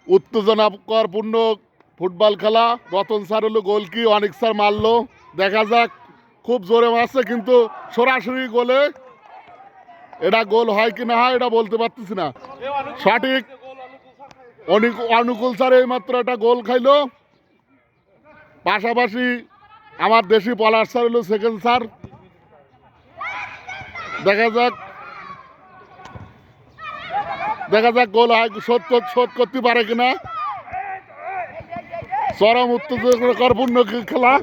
উত্তেজনাকরপূর্ণ football খেলা। Ratan sir হলো গোল কি, অনেক স্যার মারলো, দেখা যাক। খুব জোরে মারছে কিন্তু সরাসরি গোলে। এটা গোল হয় কি না হয় এটা বলতে পারতেছি না সঠিক। অনুকূল স্যার এই মাত্র একটা গোল খাইলো। পাশাপাশি আমার দেশি পলাশ স্যার হলো সেকেন্ড স্যার। দেখা যাক গোল হয় শোধ করতে পারে কিনা। চরম উত্তেজনাকরপূর্ণ খেলা।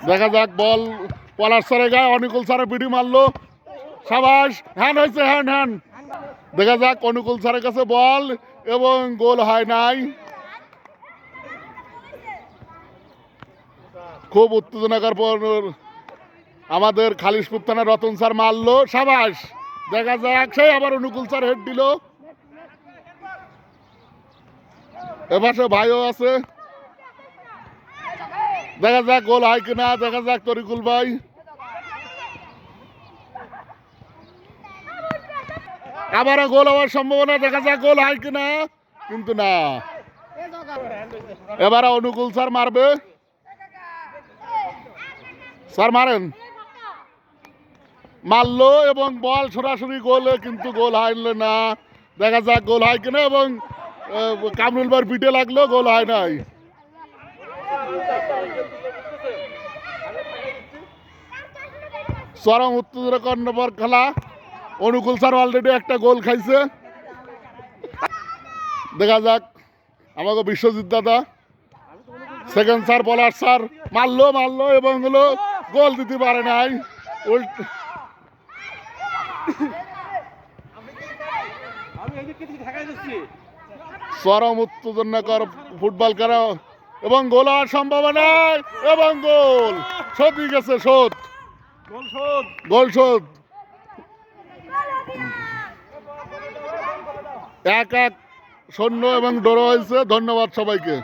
দেখা যাক বল পলাশ স্যারের গায়ে অনুকূল স্যারের পিটি মারলো। সাবাস, হ্যান্ড হয়েছে, হ্যান্ড। দেখা যাক অনুকূল স্যারের কাছে বল এবং গোল হয় নাই। খুব উত্তেজনাকর পর আমাদের খালিশপুর থানার রতন স্যার মারলো। সাবাস, দেখা যাক সেই আবার অনুকূল স্যার হেড দিল। এপাশে ভাইও আছে, দেখা যাক গোল হয় কিনা। দেখা যাক তরিকুল ভাই। আবারও গোল হওয়ার সম্ভাবনা, দেখা যাক গোল হয় কিনা, কিন্তু না। এবারে অনুকূল স্যার মারবে। স্যার মারেন, মারলো এবং বল সরাসরি গোলে, কিন্তু গোল হারলে না। দেখা যাক গোল হয় কিনা এবং কামরুল ভাই পিঠে লাগলো, গোল হয় নাই। চরম উত্তেজনাকর খেলা। অনুকূল স্যার অলরেডি একটা গোল খাইছে। দেখা যাক আমাকে বিশ্বজিৎ দাদা, সেকেন্ড স্যার পলাশ স্যার মারলো এবং হলো গোল দিতে পারে নাই। চরম উত্তেজনাকর ফুটবল খেলা এবং গোল হওয়ার সম্ভাবনা এবং গোল শোধ গেছে, গোল শোধ 1-1 শূন্য এবং ড্র হয়েছে। ধন্যবাদ সবাইকে।